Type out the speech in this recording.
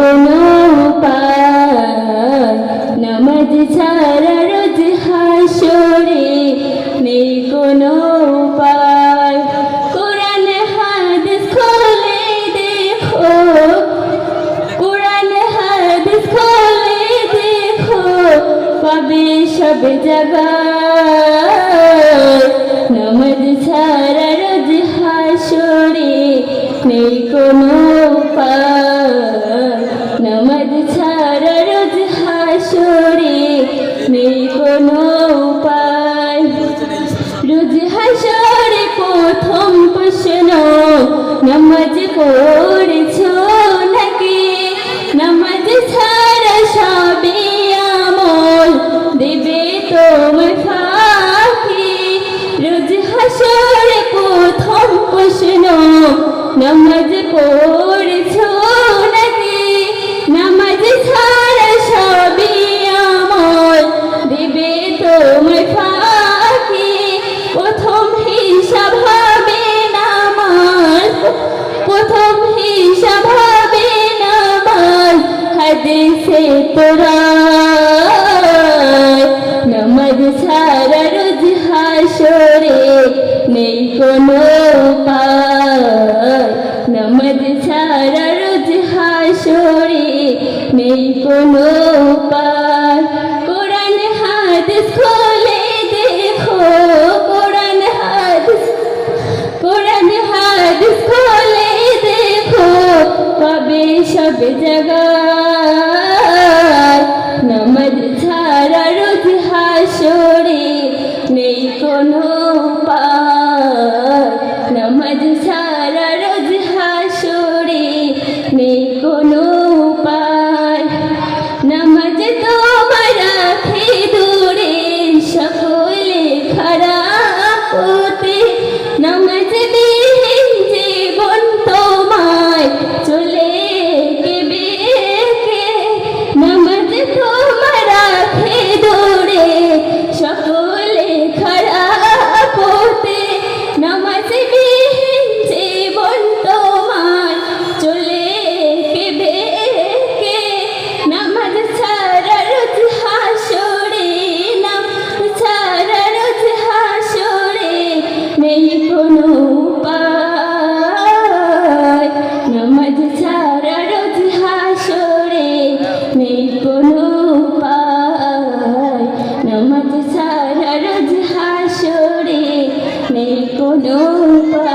কোনো উপায়, নামাজ ছাড়া রোজ হাসরে নেই কোনো উপায়। কোরআন হাদিস খুলে দেখো, কোরআন হাদিস খুলে দেখো, পাবে সব জায়গায়। নামাজ ছাড়া রোজ হাসরে নেই কোনো উপায়, নামাজ ছাড়া রোজ হাসরে নেই কোনো উপায়। রোজ হাসরে প্রথম প্রশ্ন, নামাজ পড়েছো নাকি? নামাজ ছাড়া সবই আমল দেবে তোমায় ফাঁকি। রোজ হাসরে প্রথম প্রশ্ন, নামাজ পড়েছো নাকি? নামাজ ছাড়া সবই আমল দেবে তোমায় ফাঁকি। প্রথম হিসাব হবে নামাজ, প্রথম হিসাব হবে নামাজ হাদিসে তোরা। নামাজ ছাড়া রোজ হাসরে নেই কোনো উপায়, নামাজ ছাড়া রোজ হাসরে নেই কোনো উপায়। কোরআন হাদিস খুলে দেখো, কোরআন হাদিস, কোরআন হাদিস খুলে দেখো, পাবে সব জায়গায়। নামাজ ছাড়া রোজ হাসরে নেই কোনো উপায়, নামাজ ছাড়া রোজ হাসরে নেই কোনো উপায়। নামাজ তোমার রাখে দূরে সকলে খারাপ হতে, নামাজ বিহীন জীবন তোমায় চলে গেবে কে? নামাজ তোমার রাখে দূরে সকলে খারাপ হতে, নামাজ বিহীন জীবন তোমায় চলে গেবে কে? নামাজ ছাড়া রোজ হাসরে, নামাজ ছাড়া রোজ হাসরে নেই কোনো উপায়, নামাজ ছাড়া রোজ হাসরে নেই কোনো উপায়, নামাজ ছাড়া রোজ হাসরে নেই কোনো উপায়।